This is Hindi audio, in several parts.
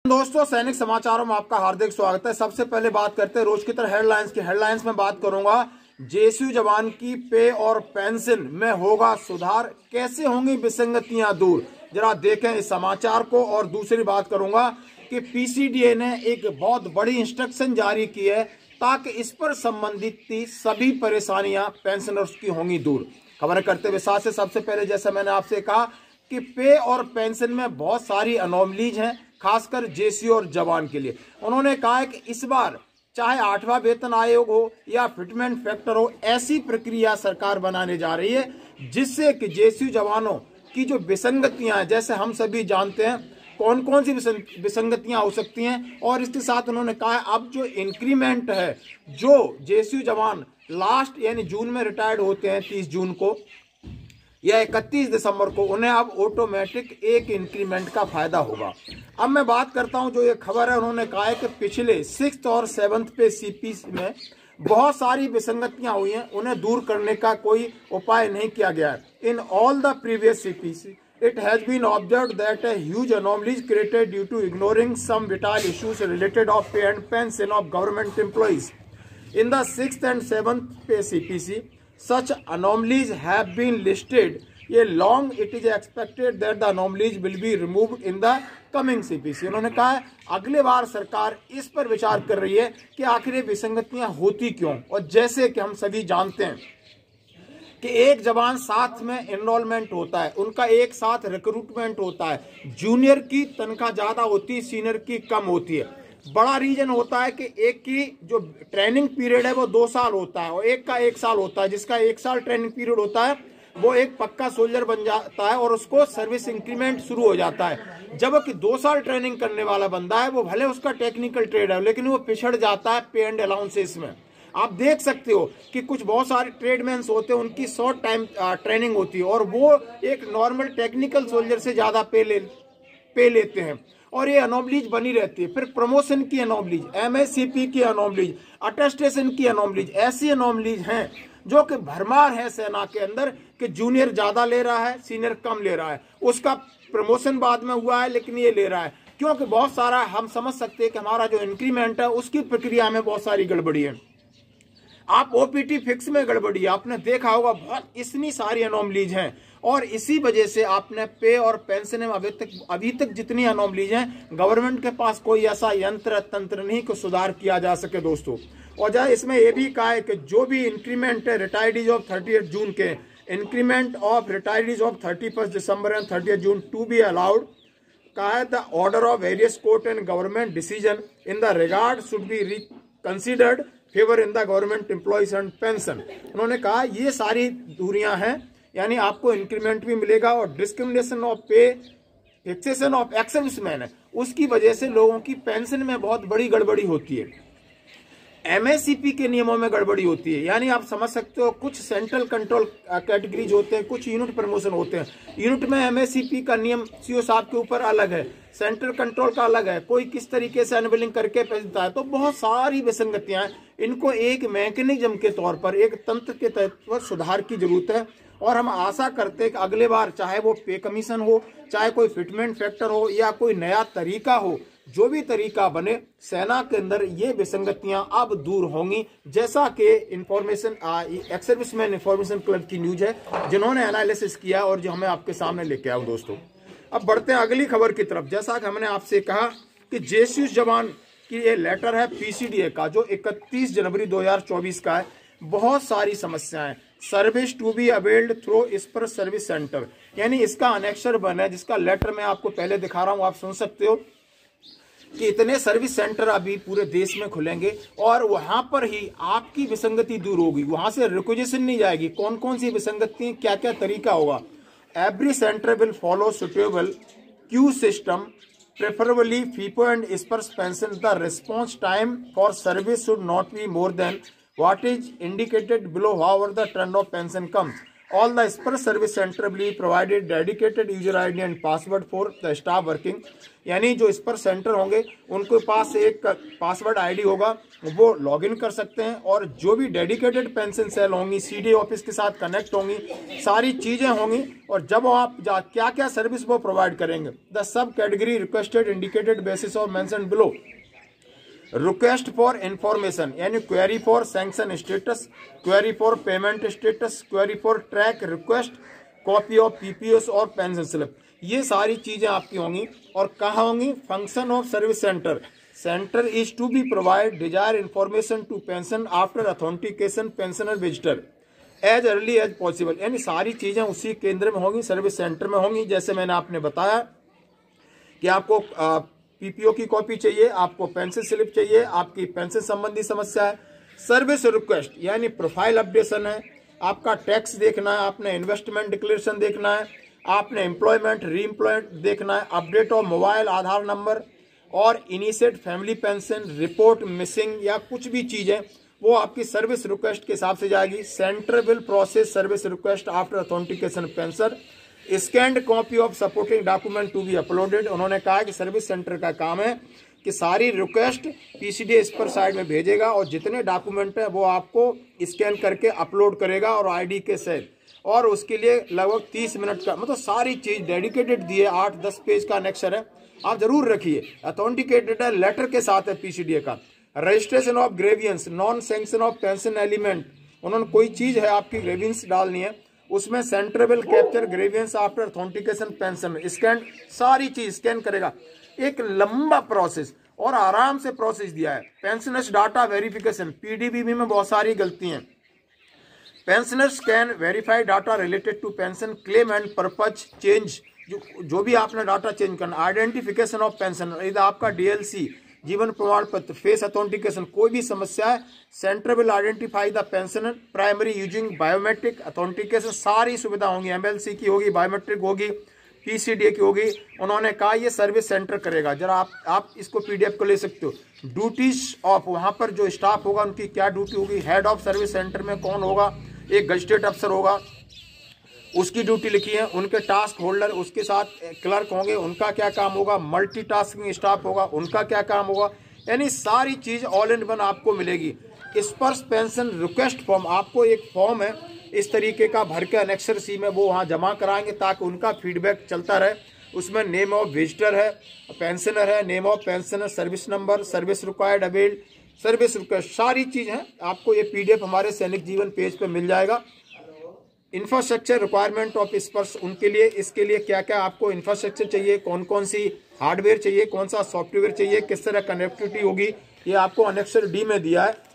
दोस्तों, सैनिक समाचारों में आपका हार्दिक स्वागत है। सबसे पहले बात करते हैं रोज की तरह हेडलाइंस की। हेडलाइंस में बात करूंगा जेएसयू जवान की पे और पेंशन में होगा सुधार, कैसे होंगी विसंगतियां दूर, जरा देखें इस समाचार को। और दूसरी बात करूंगा कि पीसीडीए ने एक बहुत बड़ी इंस्ट्रक्शन जारी की है ताकि इस पर संबंधित सभी परेशानियां पेंशनर्स की होंगी दूर। खबर करते हुए साथ से सबसे पहले जैसे मैंने आपसे कहा कि पे और पेंशन में बहुत सारी अनोमलीज हैं, खासकर जेएसयू और जवान के लिए। उन्होंने कहा है कि इस बार चाहे 8वां वेतन आयोग हो या फिटमेंट फैक्टर हो, ऐसी प्रक्रिया सरकार बनाने जा रही है जिससे कि जेएसयू जवानों की जो विसंगतियां हैं, जैसे हम सभी जानते हैं कौन कौन सी विसंगतियां हो सकती हैं। और इसके साथ उन्होंने कहा है अब जो इंक्रीमेंट है, जो जेएसयू जवान लास्ट यानी जून में रिटायर्ड होते हैं 30 जून को या 31 दिसंबर को, उन्हें अब ऑटोमेटिक एक इंक्रीमेंट का फायदा होगा। अब मैं बात करता हूं जो ये खबर है, उन्होंने कहा है कि पिछले 6th और 7th पे सीपीसी में बहुत सारी विसंगतियां हुई हैं, उन्हें दूर करने का कोई उपाय नहीं किया गया है। In all the previous CPC it has been observed that a huge anomaly is created due to ignoring some vital issues related of pay and pension of government employees. In the 6th and 7th pay CPC, such anomalies have been listed. ये long it is expected that the anomalies will be removed in the coming CPC. उन्होंने कहा है अगले बार सरकार इस पर विचार कर रही है कि आखिर ये विसंगतियां होती क्यों। और जैसे कि हम सभी जानते हैं कि एक जवान साथ में एनरोलमेंट होता है, उनका एक साथ रिक्रूटमेंट होता है, जूनियर की तनख्वाह ज्यादा होती है, सीनियर की कम होती है। बड़ा रीजन होता है कि एक की जो ट्रेनिंग पीरियड है वो 2 साल होता है और एक का 1 साल होता है। जिसका 1 साल ट्रेनिंग पीरियड होता है वो एक पक्का सोल्जर बन जाता है और उसको सर्विस इंक्रीमेंट शुरू हो जाता है। जबकि 2 साल ट्रेनिंग करने वाला बंदा है, वो भले उसका टेक्निकल ट्रेड है लेकिन वो पिछड़ जाता है पे एंड अलाउंसेस में। आप देख सकते हो कि कुछ बहुत सारे ट्रेडमैन्स होते हैं, उनकी शॉर्ट टाइम ट्रेनिंग होती है और वो एक नॉर्मल टेक्निकल सोल्जर से ज्यादा पे लेते हैं और ये अनोमलीज बनी रहती है। फिर प्रमोशन की अनोमलीज, एमएससीपी की अनोमलीज, अटेस्टेशन की अनोमलीज, ऐसी अनोमलीज हैं जो कि भरमार है सेना के अंदर कि जूनियर ज्यादा ले रहा है, सीनियर कम ले रहा है, उसका प्रमोशन बाद में हुआ है लेकिन ये ले रहा है। क्योंकि बहुत सारा हम समझ सकते हैं कि हमारा जो इंक्रीमेंट है उसकी प्रक्रिया में बहुत सारी गड़बड़ी है। आप ओपीटी फिक्स में गड़बड़ी, आपने देखा होगा बहुत इतनी सारी अनोमलीज हैं और इसी वजह से आपने पे और पेंशन में अभी तक जितनी अनोमलीज हैं, गवर्नमेंट के पास कोई ऐसा यंत्र तंत्र नहीं कि सुधार किया जा सके दोस्तों। और जहाँ इसमें यह भी कहा है कि जो भी इंक्रीमेंट है रिटायर्डीज ऑफ 30 जून के, increment of retirees of 31 December and 30 June to be allowed, कहा है the order of various court and government decision in the regard should be reconsidered favour in the government employees and pension. उन्होंने कहा ये सारी दूरियां हैं, यानी आपको इंक्रीमेंट भी मिलेगा और डिस्क्रिमिनेशन ऑफ पे, फिक्सेशन ऑफ एक्सेप्शमेंट है, उसकी वजह से लोगों की पेंशन में बहुत बड़ी गड़बड़ी होती है। एमएससीपी के नियमों में गड़बड़ी होती है, यानी आप समझ सकते हो कुछ सेंट्रल कंट्रोल कैटेगरीज होते हैं, कुछ यूनिट प्रमोशन होते हैं। यूनिट में एमएससीपी का नियम सीओ साहब के ऊपर अलग है, सेंट्रल कंट्रोल का अलग है, कोई किस तरीके से अनबिलिंग करके भेजता है। तो बहुत सारी विसंगतियां हैं, इनको एक मैकेनिज्म के तौर पर, एक तंत्र के तहत पर सुधार की जरूरत है। और हम आशा करते हैं कि अगले बार चाहे वो पे कमीशन हो, चाहे कोई फिटमेंट फैक्टर हो या कोई नया तरीका हो, जो भी तरीका बने, सेना के अंदर ये विसंगतियां अब दूर होंगी। जैसा कि information ex serviceman information club की न्यूज है जिन्होंने एनालिसिस किया और जो हमें आपके सामने लेके आया दोस्तों। अब बढ़ते हैं अगली खबर की तरफ। जैसा कि हमने आपसे कहा कि जेएसयू जवान की ये लेटर है पीसीडीए का जो 31 जनवरी 2024 का है। बहुत सारी समस्याएं, service to be availed through इस पर सर्विस सेंटर, यानी इसका अनेक्सर बना है जिसका लेटर मैं आपको पहले दिखा रहा हूं, आप सुन सकते हो कि इतने सर्विस सेंटर अभी पूरे देश में खुलेंगे और वहां पर ही आपकी विसंगति दूर होगी, वहां से रिक्वेजिशन नहीं जाएगी। कौन कौन सी विसंगति, क्या क्या तरीका होगा। Every centre will follow suitable queue system, preferably फीपो and Sparsh pension. The response time for service should not be more than what is indicated below however the trend of pension comes। All the Sparsh service centre will provided dedicated user ID and password for the staff working. यानी जो स्पर्श सेंटर होंगे उनके पास एक पासवर्ड आईडी होगा, वो लॉगिन कर सकते हैं। और जो भी डेडिकेटेड पेंशन सेल होंगी, सीडी ऑफिस के साथ कनेक्ट होंगी, सारी चीज़ें होंगी। और जब आप क्या क्या सर्विस वो प्रोवाइड करेंगे, the sub category requested indicated basis of mention below. Request for information यानी query for sanction status, query for payment status, query for track request, copy of PPS और पेंशन स्लिप, ये सारी चीजें आपकी होंगी। और कहाँ होंगी? Function of service centre, centre is to be provide desire information to pension after authentication pensioner visitor as early as possible. यानी सारी चीजें उसी केंद्र में होंगी, सर्विस सेंटर में होंगी। जैसे मैंने आपने बताया कि आपको पीपीओ की कॉपी चाहिए, आपको पेंशन स्लिप चाहिए, आपकी पेंशन संबंधी समस्या है, सर्विस रिक्वेस्ट यानी प्रोफाइल अपडेशन है, आपका टैक्स देखना है, आपने इन्वेस्टमेंट डिक्लेरेशन देखना है, आपने एम्प्लॉयमेंट री एम्प्लॉयमेंट देखना है, update of mobile Aadhaar number और initiate family pension, report missing या कुछ भी चीजें वो आपकी सर्विस रिक्वेस्ट के हिसाब से जाएगी। Centre will process service request after authentication pension, scanned copy of supporting document to be uploaded. उन्होंने कहा कि सर्विस सेंटर का काम है कि सारी रिक्वेस्ट पीसीडी स्पर्श साइट में भेजेगा और जितने डॉक्यूमेंट है वो आपको स्कैन करके अपलोड करेगा और आईडी के साथ, और उसके लिए लगभग 30 मिनट का मतलब सारी चीज डेडिकेटेड दी है। 8-10 पेज का नेक्चर है, आप जरूर रखिए। अथेंटिकेटेड है, लेटर के साथ है पीसीडीए का। Registration of grievance, non sanction of pension element, उन्होंने कोई चीज है आपकी ग्रेवियंस डालनी है, उसमें centre will capture grievance after authentication pension, scan सारी चीज स्कैन करेगा। एक लंबा प्रोसेस और आराम से प्रोसेस दिया है। पेंशनर्स डाटा वेरिफिकेशन, पीडीबी में बहुत सारी गलती हैं। Pensioners can verify data related to pension claim and purpose change, जो भी आपने डाटा चेंज करना। आइडेंटिफिकेशन ऑफ पेंशन, इधर आपका डीएलसी, जीवन प्रमाण पत्र, फेस अथेंटिकेशन, कोई भी समस्या है, centre will identify the pensioner primary using biometric authentication, सारी सुविधा होंगी। एमएलसी की होगी, बायोमेट्रिक होगी, पीसीडीए की होगी। उन्होंने कहा ये सर्विस सेंटर करेगा। जरा आप इसको पीडीएफ को ले सकते हो। ड्यूटीज ऑफ, वहां पर जो स्टाफ होगा उनकी क्या ड्यूटी होगी। हेड ऑफ सर्विस सेंटर में कौन होगा? एक गजटेड अफसर होगा, उसकी ड्यूटी लिखी है। उनके टास्क होल्डर, उसके साथ क्लर्क होंगे, उनका क्या काम होगा। मल्टीटास्किंग स्टाफ होगा, उनका क्या काम होगा। यानी सारी चीज ऑल इन वन आपको मिलेगी। स्पर्श पेंशन रिक्वेस्ट फॉर्म, आपको एक फॉर्म है इस तरीके का भर के अनेक्सर सी में वो वहाँ जमा कराएंगे ताकि उनका फीडबैक चलता रहे। उसमें नेम ऑफ विजिटर है, पेंशनर है, name of pensioner, service number, service required availed, service request, सारी चीज है। आपको ये पीडीएफ हमारे सैनिक जीवन पेज पे मिल जाएगा। इंफ्रास्ट्रक्चर रिक्वायरमेंट ऑफ स्पर्श, उनके लिए इसके लिए क्या क्या आपको इंफ्रास्ट्रक्चर चाहिए, कौन कौन सी हार्डवेयर चाहिए, कौन सा सॉफ्टवेयर चाहिए, किस तरह कनेक्टिविटी होगी, ये आपको अनेक्सर डी में दिया है।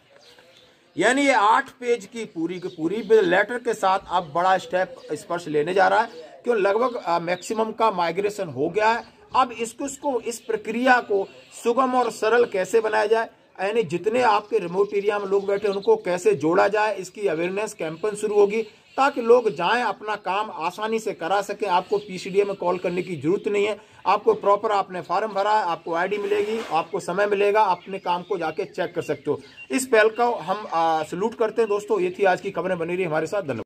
यानी ये 8 पेज की पूरी लेटर के साथ आप बड़ा स्टेप स्पर्श लेने जा रहा है, क्यों लगभग मैक्सिमम का माइग्रेशन हो गया है। अब इसको इस प्रक्रिया को सुगम और सरल कैसे बनाया जाए, यानी जितने आपके रिमोट एरिया में लोग बैठे उनको कैसे जोड़ा जाए, इसकी अवेयरनेस कैंपेन शुरू होगी ताकि लोग जाएं, अपना काम आसानी से करा सकें। आपको पीसीडीए में कॉल करने की जरूरत नहीं है। आपको प्रॉपर आपने फॉर्म भरा है, आपको आईडी मिलेगी, आपको समय मिलेगा, अपने काम को जाके चेक कर सकते हो। इस पहल का हम सैल्यूट करते हैं दोस्तों। ये थी आज की खबरें, बनी रही हमारे साथ। धन्यवाद।